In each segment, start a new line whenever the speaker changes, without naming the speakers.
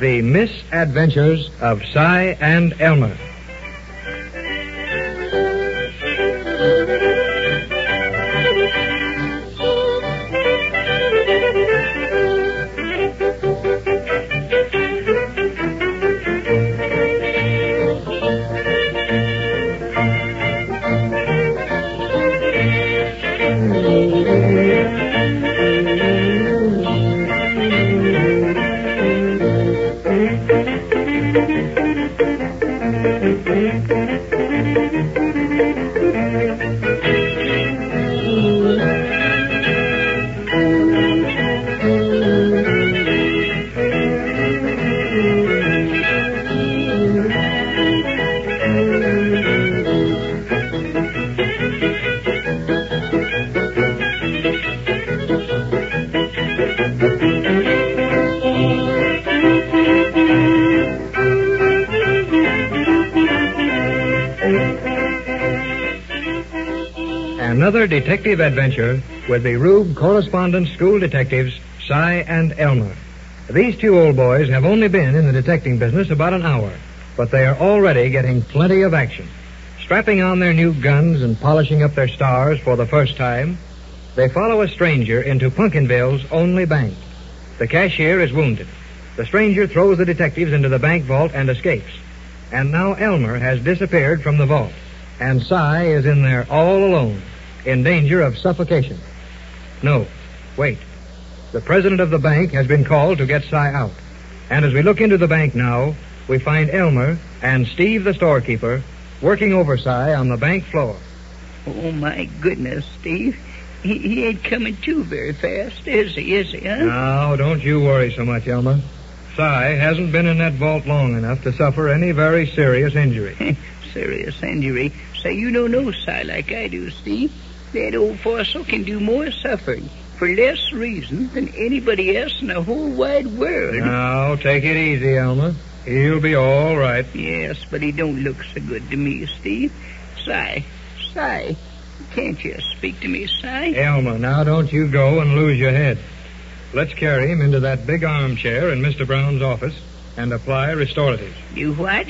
The Misadventures of Cy and Elmer. Another detective adventure with the Rube Correspondence School detectives, Cy and Elmer. These two old boys have only been in the detecting business about an hour, but they are already getting plenty of action. Strapping on their new guns and polishing up their stars for the first time, they follow a stranger into Pumpkinville's only bank. The cashier is wounded. The stranger throws the detectives into the bank vault and escapes. And now Elmer has disappeared from the vault, and Cy is in there all alone, in danger of suffocation. No, wait. The president of the bank has been called to get Cy out. And as we look into the bank now, we find Elmer and Steve the storekeeper working over Cy on the bank floor.
Oh, my goodness, Steve. He ain't coming to very fast, is he, huh?
No, don't you worry so much, Elmer. Cy hasn't been in that vault long enough to suffer any very serious injury.
Serious injury? Say, you don't know Cy like I do, Steve. That old fossil can do more suffering for less reason than anybody else in the whole wide world.
Now, take it easy, Elmer. He'll be all right.
Yes, but he don't look so good to me, Steve. Cy, can't you speak to me, Cy?
Elmer, now don't you go and lose your head. Let's carry him into that big armchair in Mr. Brown's office and apply restoratives.
You what?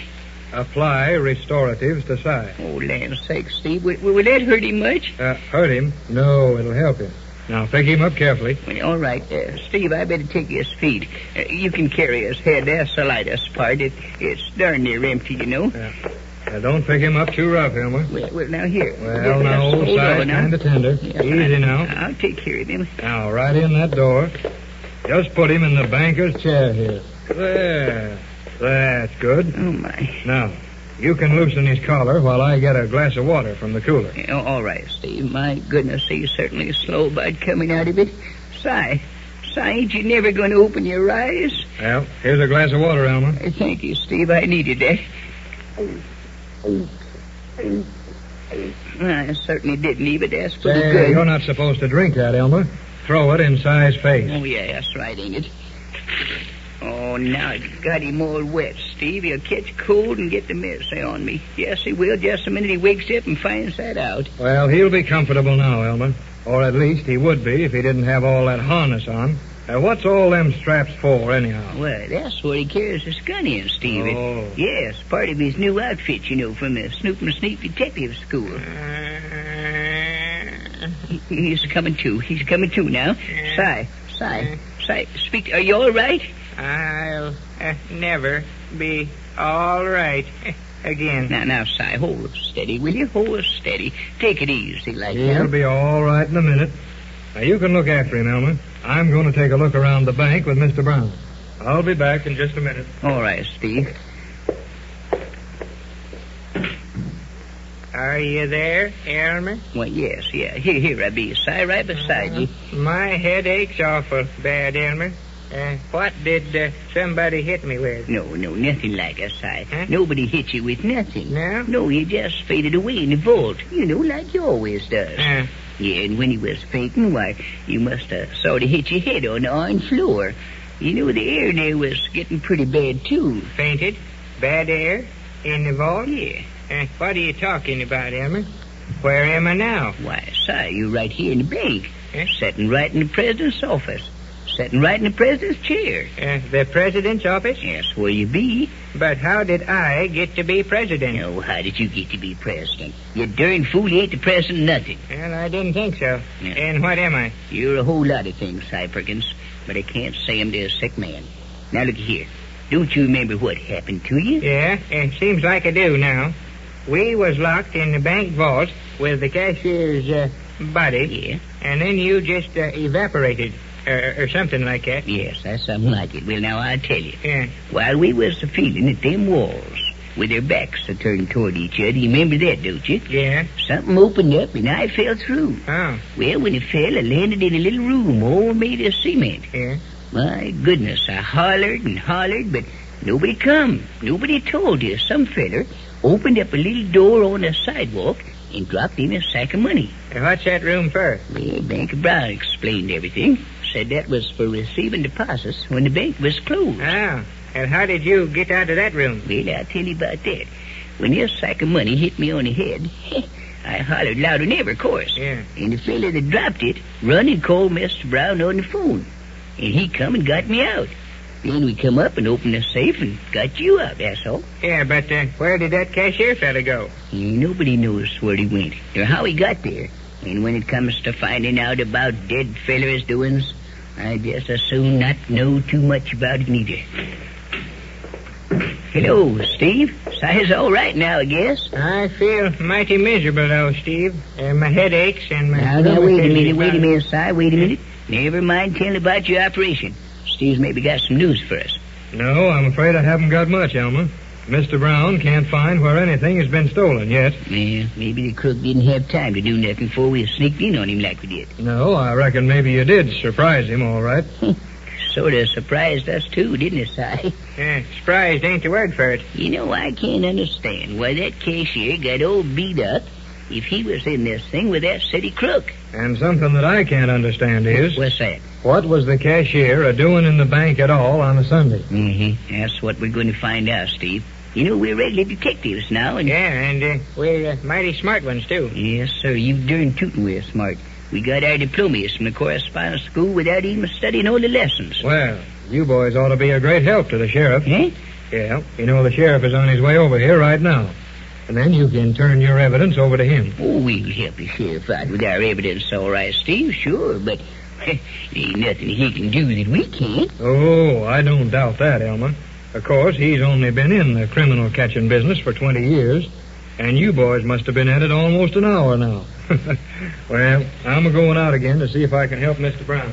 Apply restoratives to Cy.
Oh, land's sake, Steve. Will that hurt him much?
Hurt him? No, it'll help him. Now, pick him up carefully.
Well, all right. Steve, I better take his feet. You can carry his head. That's the lightest part. It's darn near empty, you know.
Now, don't pick him up too rough, Elmer.
Well, now, here.
Well, now, old Cy, kind of tender.
Yeah,
easy now.
I'll take care of him.
Now, right in that door. Just put him in the banker's chair here. There. That's good.
Oh, my.
Now, you can loosen his collar while I get a glass of water from the cooler.
All right, Steve. My goodness, he's certainly slow about coming out of it. Cy, ain't you never going to open your eyes?
Well, here's a glass of water, Elmer.
Thank you, Steve. I needed that. I certainly did need it. That's pretty good.
You're not supposed to drink that, Elmer. Throw it in Cy's face.
Oh, yeah, that's right, ain't it? Oh, now it's got him all wet, Steve. He'll catch cold and get the mercy on me. Yes, he will, just the minute he wakes up and finds that out.
Well, he'll be comfortable now, Elmer. Or at least he would be if he didn't have all that harness on. What's all them straps for, anyhow?
Well, that's what he carries his gun in, Steve.
Oh.
Yes, part of his new outfit, you know, from the Snoop and Sneak Detective School. He's coming to. He's coming to now. Cy, speak. Are you all right?
I'll never be all right again.
Now, Cy, hold steady, will you? Hold steady. Take it easy like that.
He'll be all right in a minute. Now, you can look after him, Elmer. I'm going to take a look around the bank with Mr. Brown. I'll be back in just a minute.
All right, Steve.
Are you there, Elmer?
Well, yes, yeah. Here I be, Cy, right beside you.
My headache's awful bad, Elmer. What did somebody hit me with?
No, nothing like that, Cy.
Huh?
Nobody hit you with nothing.
No?
No, you just faded away in the vault. You know, like you always does.
Uh.
Yeah, and when you was fainting, why, you must have sort of hit your head on the iron floor. You know, the air there was getting pretty bad, too.
Fainted? Bad air? In the vault?
Yeah.
What are you talking about, Elmer? Where am I now?
Why, Cy, you right here in the bank.
Huh?
Sitting right in the president's office. sitting right in the president's chair.
The president's office?
Yes, where you be.
But how did I get to be president?
Oh, how did you get to be president? You darn fool, you ain't the president of nothing.
Well, I didn't think so.
Yeah.
And what am I?
You're a whole lot of things, Cy Perkins, but I can't say 'em to a sick man. Now, look here. Don't you remember what happened to you?
Yeah, it seems like I do now. We was locked in the bank vault with the cashier's body.
Yeah?
And then you just evaporated, or something like that.
Yes, that's something like it. Well, now, I'll tell you.
Yeah.
While we was a-feeling at them walls, with their backs turned toward each other, you remember that, don't you?
Yeah.
Something opened up, and I fell through.
Oh.
Well, when it fell, I landed in a little room all made of cement.
Yeah.
My goodness, I hollered and hollered, but nobody come. Nobody told you. Some feller opened up a little door on the sidewalk and dropped in a sack of money.
What's that room for?
Well, Banker Brown explained everything. Said that was for receiving deposits when the bank was closed.
Oh. And how did you get out of that room?
Well, I'll tell you about that. When this sack of money hit me on the head, I hollered louder than ever, of course.
Yeah.
And the fella that dropped it run and called Mr. Brown on the phone. And he come and got me out. Then we come up and opened the safe and got you out, that's all.
Yeah, but where did that cashier fella go?
Nobody knows where he went or how he got there. And when it comes to finding out about dead fellers' doings, I just as soon not know too much about it neither. Hello, Steve. Si's all right now, I guess.
I feel mighty miserable, though, Steve. My head aches and my...
Now, wait a minute, Si. Wait a minute. Never mind telling about your operation. Steve's maybe got some news for us.
No, I'm afraid I haven't got much, Elmer. Mr. Brown can't find where anything has been stolen yet.
Well, maybe the crook didn't have time to do nothing before we sneaked in on him like we did.
No, I reckon maybe you did surprise him, all right.
Sort of surprised us, too, didn't it, Si?
Yeah, surprised ain't the word for it.
You know, I can't understand why that cashier got all beat up if he was in this thing with that city crook.
And something that I can't understand is...
What's that?
What was the cashier a-doing in the bank at all on a Sunday?
Mm-hmm. That's what we're going to find out, Steve. You know, we're regular detectives now, and...
Yeah, and we're mighty smart ones, too.
Yes, sir, you darn tootin' we're smart. We got our diplomas from the correspondence school without even studying all the lessons.
Well, you boys ought to be a great help to the sheriff.
Eh?
Yeah, you know the sheriff is on his way over here right now. And then you can turn your evidence over to him.
Oh, we'll help the sheriff out with our evidence, all right, Steve, sure, but ain't nothing he can do that we can't.
Oh, I don't doubt that, Elmer. Of course, he's only been in the criminal catching business for 20 years, and you boys must have been at it almost an hour now. Well, I'm going out again to see if I can help Mr. Brown.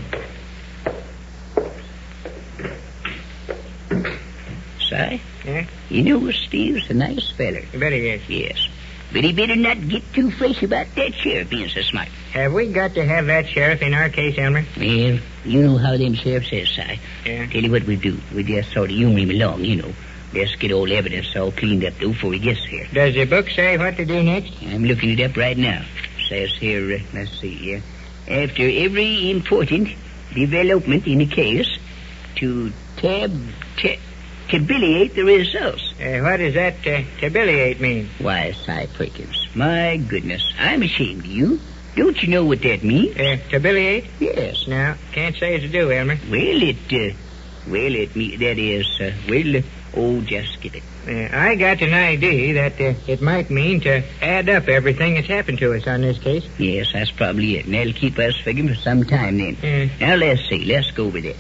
Si?
Yeah?
You know, Steve's a nice feller.
You bet he is.
Yes. But he better not get too fresh about that sheriff being so smart.
Have we got to have that sheriff in our case, Elmer?
Well, you know how them sheriffs is, Si.
Yeah.
Tell you what we do. We just sort of humor him along, you know. Let's get all the evidence all cleaned up, though, before he gets here.
Does the book say what to do next?
I'm looking it up right now. Says here, let's see here. After every important development in the case, to tabulate the results.
What does that tabulate mean?
Why, Si Perkins, my goodness, I'm ashamed of you. Don't you know what that means?
Tabulate?
Yes.
No, can't say as to do, Elmer.
Just get it.
I got an idea that it might mean to add up everything that's happened to us on this case.
Yes, that's probably it. And that'll keep us figuring for some time then. Now, let's see. Let's go with it.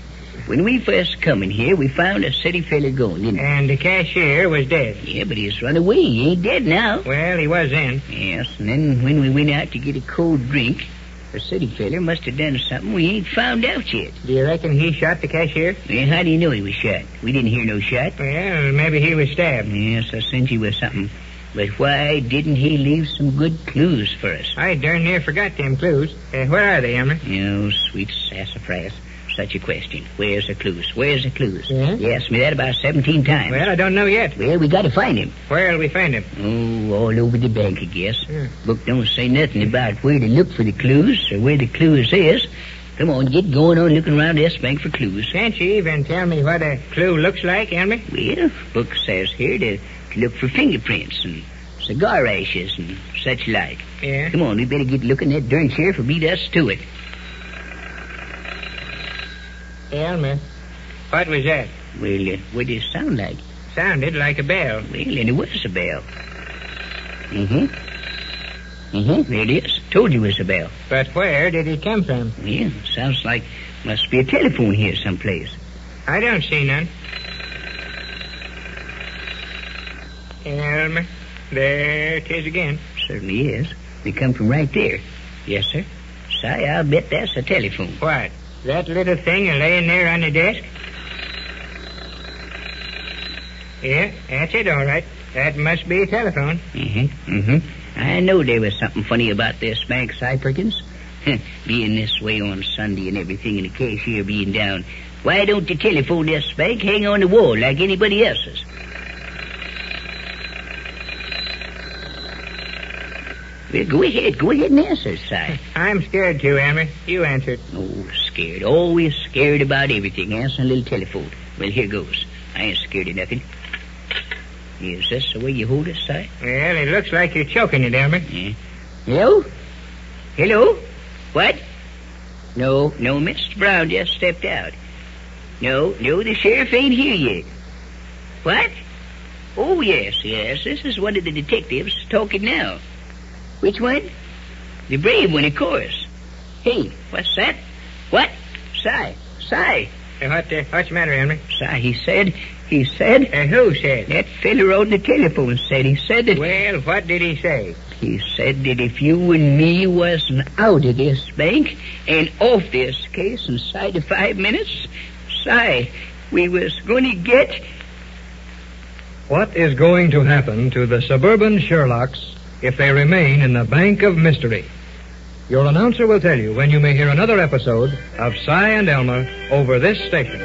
When we first come in here, we found a city fella going, didn't we?
And the cashier was dead.
Yeah, but he's run away. He ain't dead now.
Well, he was then.
Yes, and then when we went out to get a cold drink, the city fella must have done something we ain't found out yet.
Do you reckon he shot the cashier?
Well, how do you know he was shot? We didn't hear no shot.
Well, maybe he was stabbed.
Yes, I sent you with something. But why didn't he leave some good clues for us?
I darn near forgot them clues. Where are they, Elmer?
Oh, sweet sassafras. Such a question. Where's the clues? Where's the clues?
Yeah?
You asked me that about 17 times.
Well, I don't know yet.
Well, we got to find him.
Where'll we find him?
Oh, all over the bank, I guess.
Yeah.
Book don't say nothing about where to look for the clues or where the clues is. Come on, get going on looking around this bank for clues.
Can't you even tell me what a clue looks like, Elmer?
Well, book says here to look for fingerprints and cigar ashes and such like.
Yeah?
Come on, we better get looking. That darn sheriff will beat us to it.
Elmer, what was that?
Well, what did it sound like?
Sounded like a bell.
Well, and it was a bell. There it is. Told you it was a bell.
But where did it come from?
Yeah, sounds like must be a telephone here someplace.
I don't see none. Elmer, there it is again.
Certainly is. They come from right there. Yes, sir. Say, I'll bet that's a telephone.
What? That little thing laying there on the desk? Yeah, that's it, all right. That must be a telephone.
I know there was something funny about this bank, Si Perkins. Being this way on Sunday and everything, and the cashier being down. Why don't the telephone this bank hang on the wall like anybody else's? Well, go ahead and answer, Si.
I'm scared to, Elmer. You answered.
Oh, scared. Always scared about everything. Answer a little telephone. Well, here goes. I ain't scared of nothing. Is this the way you hold it, Si?
Well, it looks like you're choking it, Elmer.
Yeah. Hello? Hello? What? No, Mr. Brown just stepped out. No, the sheriff ain't here yet. What? Oh, yes, this is one of the detectives talking now. Which one? The brave one, of course. Hey, what's that? What? Si.
What's the matter, Elmer?
Si, he said...
Who said?
That feller on the telephone said. He said that...
Well, what did he say?
He said that if you and me wasn't out of this bank and off this case inside of 5 minutes, Si, we was going to get...
What is going to happen to the suburban Sherlocks if they remain in the Bank of Mystery? Your announcer will tell you when you may hear another episode of Si and Elmer over this station.